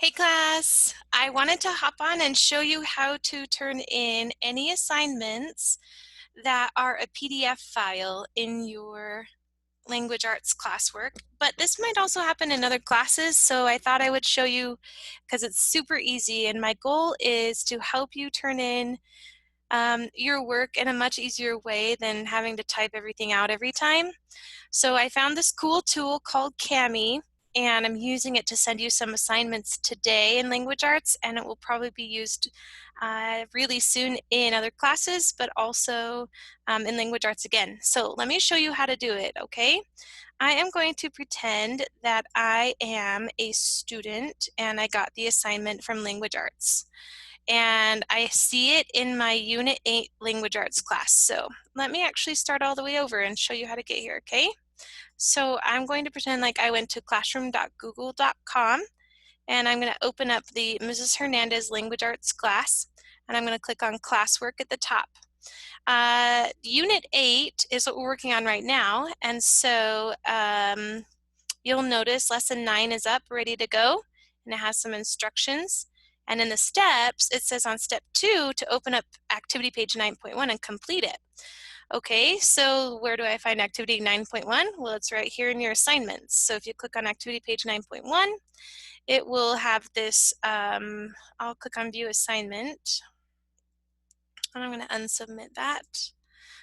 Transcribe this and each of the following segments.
Hey class, I wanted to hop on and show you how to turn in any assignments that are a PDF file in your language arts classwork, but this might also happen in other classes, so I thought I would show you because it's super easy, and my goal is to help you turn in your work in a much easier way than having to type everything out every time. So I found this cool tool called Kami, and I'm using it to send you some assignments today in language arts, and it will probably be used really soon in other classes, but also in language arts again. So let me show you how to do it, okay? I am going to pretend that I am a student and I got the assignment from language arts. And I see it in my Unit 8 language arts class. So let me actually start all the way over and show you how to get here, okay? So I'm going to pretend like I went to classroom.google.com and I'm going to open up the Mrs. Hernandez Language Arts class, and I'm going to click on classwork at the top. Unit 8 is what we're working on right now, and so you'll notice lesson 9 is up, ready to go, and it has some instructions. And in the steps, it says on step 2 to open up activity page 9.1 and complete it. Okay, so where do I find activity 9.1? Well, it's right here in your assignments. So if you click on activity page 9.1, it will have this, I'll click on view assignment, and I'm going to unsubmit that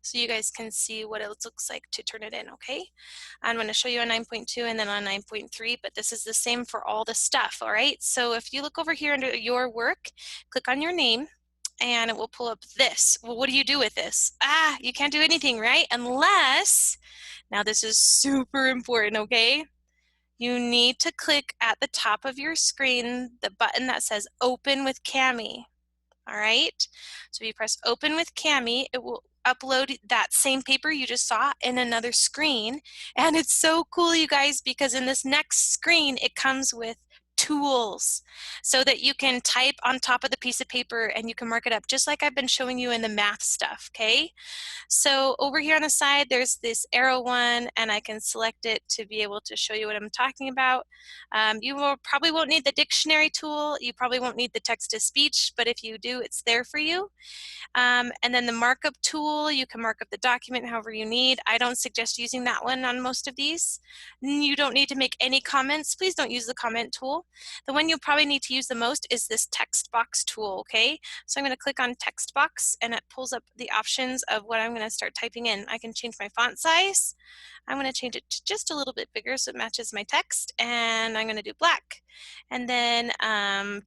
so you guys can see what it looks like to turn it in, okay? I'm going to show you on 9.2 and then on 9.3, but this is the same for all the stuff, all right? So if you look over here under your work, click on your name, and it will pull up this. Well, what do you do with this? You can't do anything, right? Unless, now this is super important, okay? You need to click at the top of your screen the button that says Open with Kami. All right, so if you press Open with Kami, it will upload that same paper you just saw in another screen. And it's so cool, you guys, because in this next screen, it comes with tools so that you can type on top of the piece of paper and you can mark it up just like I've been showing you in the math stuff, okay? So over here on the side, there's this arrow one, and I can select it to be able to show you what I'm talking about. You probably won't need the dictionary tool. You probably won't need the text-to-speech, but if you do, it's there for you. And then the markup tool, you can mark up the document however you need. I don't suggest using that one on most of these. You don't need to make any comments. Please don't use the comment tool. The one you'll probably need to use the most is this text box tool, okay? So I'm going to click on text box, and it pulls up the options of what I'm going to start typing in. I can change my font size. I'm going to change it to just a little bit bigger so it matches my text, and I'm going to do black. And then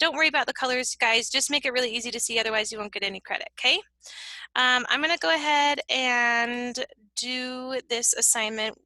don't worry about the colors, guys. Just make it really easy to see, otherwise you won't get any credit, okay? I'm going to go ahead and do this assignment,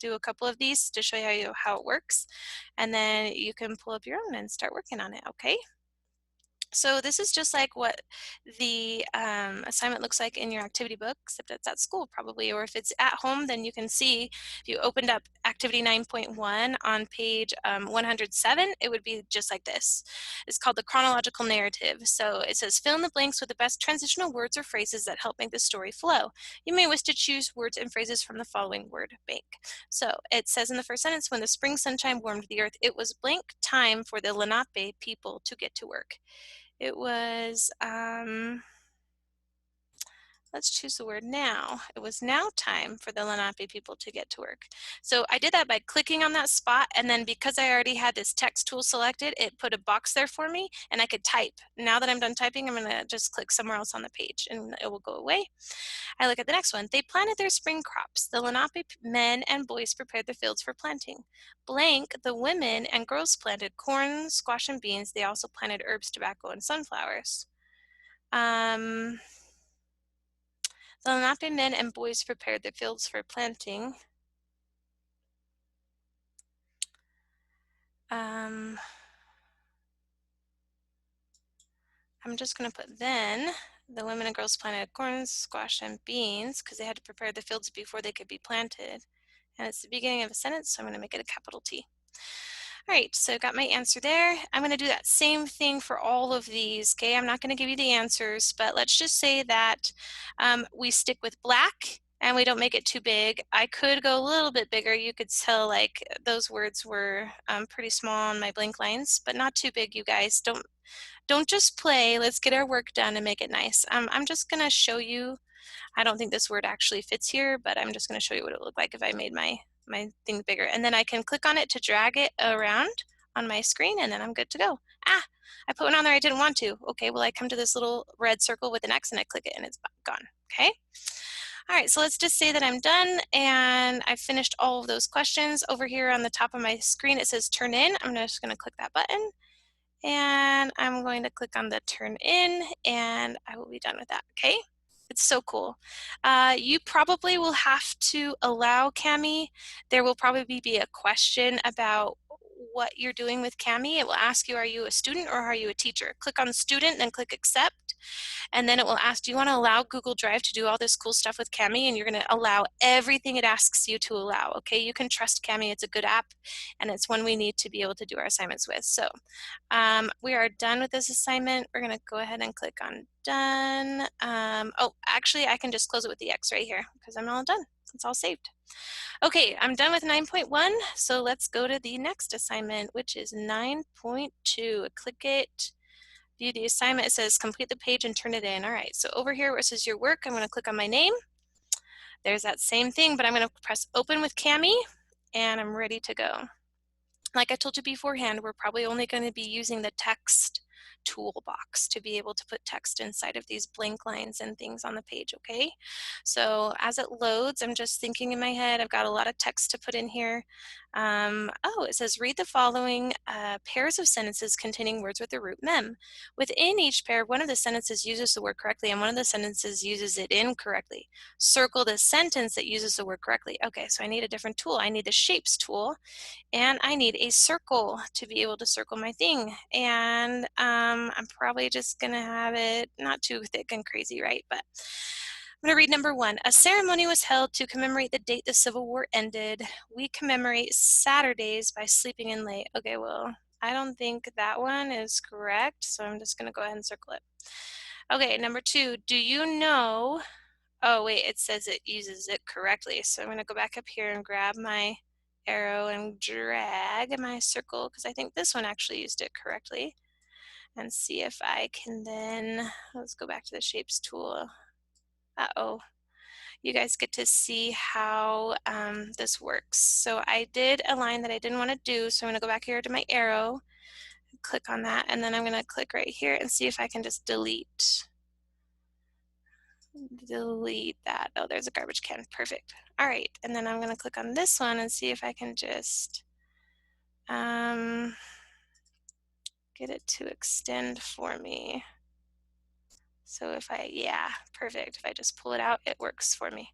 do a couple of these to show you how it works, and then you can pull up your own and start working on it, okay? So this is just like what the assignment looks like in your activity book, except it's at school probably, or if it's at home, then you can see if you opened up activity 9.1 on page 107, it would be just like this. It's called the chronological narrative. So it says fill in the blanks with the best transitional words or phrases that help make the story flow. You may wish to choose words and phrases from the following word bank. So it says in the first sentence, when the spring sunshine warmed the earth, it was blank time for the Lenape people to get to work. It was, let's choose the word now. It was now time for the Lenape people to get to work. So I did that by clicking on that spot, and then because I already had this text tool selected, it put a box there for me, and I could type. Now that I'm done typing, I'm gonna just click somewhere else on the page, and it will go away. I look at the next one. They planted their spring crops. The Lenape men and boys prepared the fields for planting. Blank, the women and girls planted corn, squash, and beans. They also planted herbs, tobacco, and sunflowers. The Lenape men and boys prepared the fields for planting. I'm just going to put then. The women and girls planted corn, squash, and beans because they had to prepare the fields before they could be planted. And it's the beginning of a sentence, so I'm going to make it a capital T. All right, so I got my answer there. I'm going to do that same thing for all of these, okay? I'm not going to give you the answers, but let's just say that we stick with black and we don't make it too big. I could go a little bit bigger. You could tell like those words were pretty small on my blank lines, but not too big, you guys. Don't just play. Let's get our work done and make it nice. I'm just gonna show you. I don't think this word actually fits here, but I'm just gonna show you what it would look like if I made my thing bigger. And then I can click on it to drag it around on my screen, and then I'm good to go. Ah, I put one on there I didn't want to. Okay, well I come to this little red circle with an X and I click it and it's gone, okay? All right, so let's just say that I'm done and I've finished all of those questions. Over here on the top of my screen, it says turn in. I'm just gonna click that button and I'm going to click on the turn in and I will be done with that, okay? It's so cool. You probably will have to allow Kami. There will probably be a question about what you're doing with Kami. It will ask you, are you a student or are you a teacher? Click on student, then click accept. And then it will ask, do you want to allow Google Drive to do all this cool stuff with Kami? And you're going to allow everything it asks you to allow, okay? You can trust Kami. It's a good app, and it's one we need to be able to do our assignments with. So we are done with this assignment. We're going to go ahead and click on done. Oh, actually, I can just close it with the X right here because I'm all done. It's all saved. Okay, I'm done with 9.1, so let's go to the next assignment, which is 9.2. Click it. View the assignment. It says complete the page and turn it in. All right, so over here where it says your work, I'm going to click on my name. There's that same thing, but I'm going to press open with Kami, and I'm ready to go. Like I told you beforehand, we're probably only going to be using the text toolbox to be able to put text inside of these blank lines and things on the page, okay? So as it loads, I'm just thinking in my head, I've got a lot of text to put in here. Oh, it says read the following pairs of sentences containing words with the root mem. Within each pair, one of the sentences uses the word correctly and one of the sentences uses it incorrectly. Circle the sentence that uses the word correctly. Okay, so I need a different tool. I need the shapes tool. And I need a circle to be able to circle my thing. And I'm probably just gonna have it not too thick and crazy, right? But I'm gonna read number 1. A ceremony was held to commemorate the date the Civil War ended. We commemorate Saturdays by sleeping in late. Okay, well, I don't think that one is correct, so I'm just gonna go ahead and circle it. Okay, number 2, do you know, oh wait, it says it uses it correctly. So I'm gonna go back up here and grab my arrow and drag my circle because I think this one actually used it correctly, and see if I can then, let's go back to the shapes tool. Uh-oh, you guys get to see how this works. So I did a line that I didn't want to do, so I'm going to go back here to my arrow, click on that, and then I'm going to click right here and see if I can just delete that. Oh, there's a garbage can. Perfect. All right, and then I'm going to click on this one and see if I can just get it to extend for me. So if I, yeah, perfect. If I just pull it out, it works for me.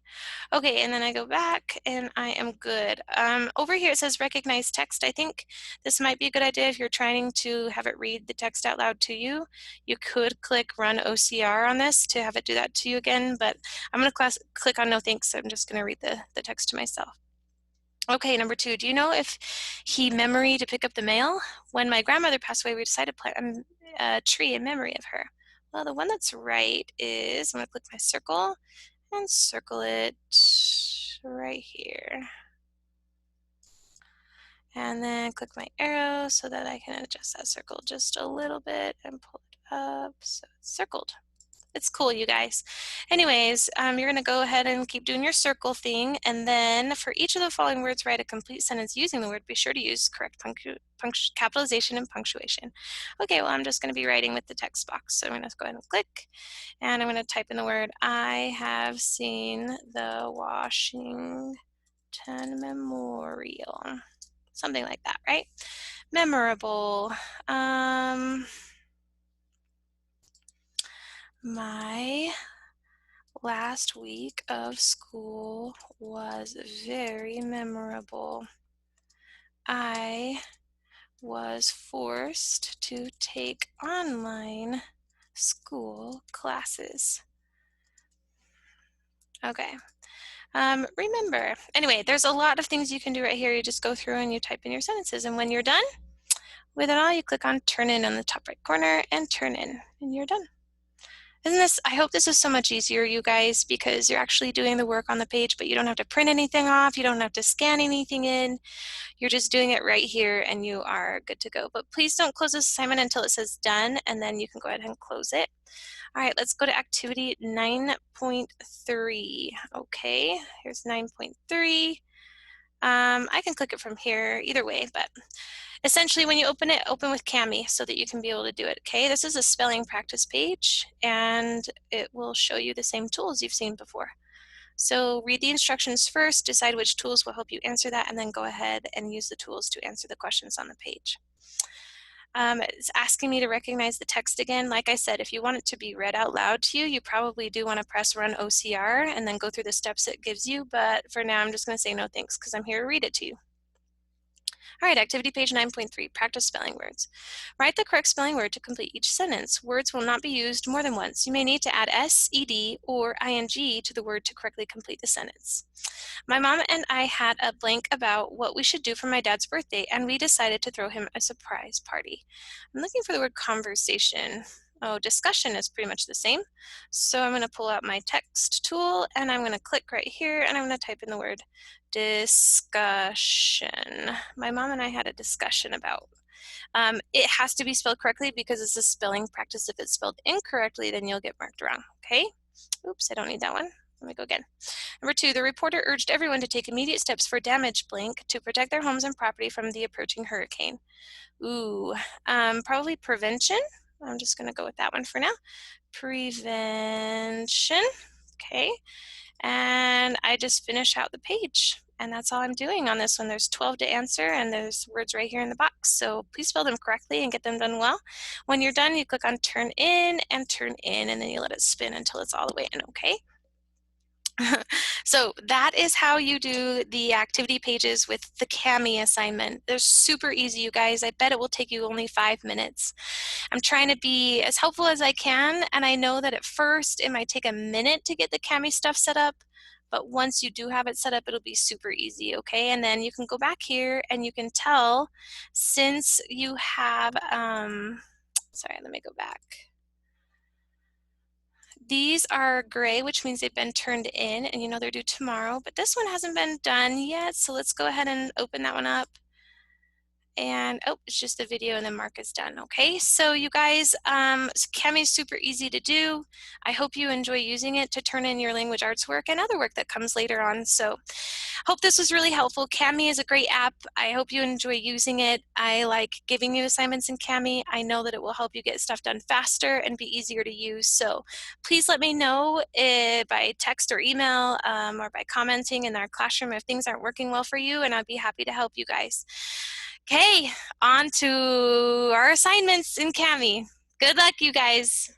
Okay, and then I go back and I am good. Over here it says recognize text. I think this might be a good idea if you're trying to have it read the text out loud to you. You could click run OCR on this to have it do that to you again, but I'm going to click on no thanks. I'm just going to read the text to myself. Okay, number 2, do you know if he memory to pick up the mail? When my grandmother passed away, we decided to plant a tree in memory of her. Well, the one that's right is, I'm going to click my circle and circle it right here. And then click my arrow so that I can adjust that circle just a little bit and pull it up so it's circled. It's cool, you guys. Anyways, you're going to go ahead and keep doing your circle thing, and then for each of the following words, write a complete sentence using the word. Be sure to use correct capitalization and punctuation. Okay, well, I'm just going to be writing with the text box, so I'm going to go ahead and click, and I'm going to type in the word, I have seen the Washington Memorial. Something like that, right? Memorable. My last week of school was very memorable. I was forced to take online school classes. Okay. Remember, anyway, there's a lot of things you can do right here. You just go through and you type in your sentences, and when you're done with it all, you click on turn in on the top right corner and turn in, and you're done. Isn't this, I hope this is so much easier, you guys, because you're actually doing the work on the page, but you don't have to print anything off. You don't have to scan anything in. You're just doing it right here and you are good to go. But please don't close this assignment until it says done, and then you can go ahead and close it. All right, let's go to activity 9.3. Okay, here's 9.3. I can click it from here either way, but essentially when you open it, open with Kami so that you can be able to do it. Okay, this is a spelling practice page and it will show you the same tools you've seen before. So read the instructions first, decide which tools will help you answer that, and then go ahead and use the tools to answer the questions on the page. It's asking me to recognize the text again. Like I said, if you want it to be read out loud to you, you probably do want to press run OCR and then go through the steps it gives you. But for now, I'm just going to say no thanks because I'm here to read it to you. All right, activity page 9.3, practice spelling words. Write the correct spelling word to complete each sentence. Words will not be used more than once. You may need to add S, ED, or ING to the word to correctly complete the sentence. My mom and I had a blank about what we should do for my dad's birthday, and we decided to throw him a surprise party. I'm looking for the word conversation. Oh, discussion is pretty much the same. So I'm going to pull out my text tool, and I'm going to click right here, and I'm going to type in the word discussion. My mom and I had a discussion about. It has to be spelled correctly because it's a spelling practice. If it's spelled incorrectly, then you'll get marked wrong, okay? Oops, I don't need that one. Let me go again. Number 2, the reporter urged everyone to take immediate steps for damage blank to protect their homes and property from the approaching hurricane. Ooh, probably prevention. I'm just going to go with that one for now. Prevention. Okay. And I just finish out the page. And that's all I'm doing on this one. There's 12 to answer, and there's words right here in the box. So please spell them correctly and get them done well. When you're done, you click on turn in, and then you let it spin until it's all the way in, okay? So that is how you do the activity pages with the Kami assignment. They're super easy, you guys. I bet it will take you only 5 minutes. I'm trying to be as helpful as I can, and I know that at first it might take a minute to get the Kami stuff set up, but once you do have it set up, it'll be super easy, okay? And then you can go back here and you can tell, since you have, sorry, let me go back. These are gray, which means they've been turned in, and you know they're due tomorrow, but this one hasn't been done yet, so let's go ahead and open that one up. And oh, it's just the video and then mark is done. Okay, so you guys, Kami is super easy to do. I hope you enjoy using it to turn in your language arts work and other work that comes later on. So hope this was really helpful. Kami is a great app. I hope you enjoy using it. I like giving you assignments in Kami. I know that it will help you get stuff done faster and be easier to use. So please let me know by text or email or by commenting in our classroom if things aren't working well for you, and I'd be happy to help you guys. Okay, on to our assignments in Kami. Good luck, you guys.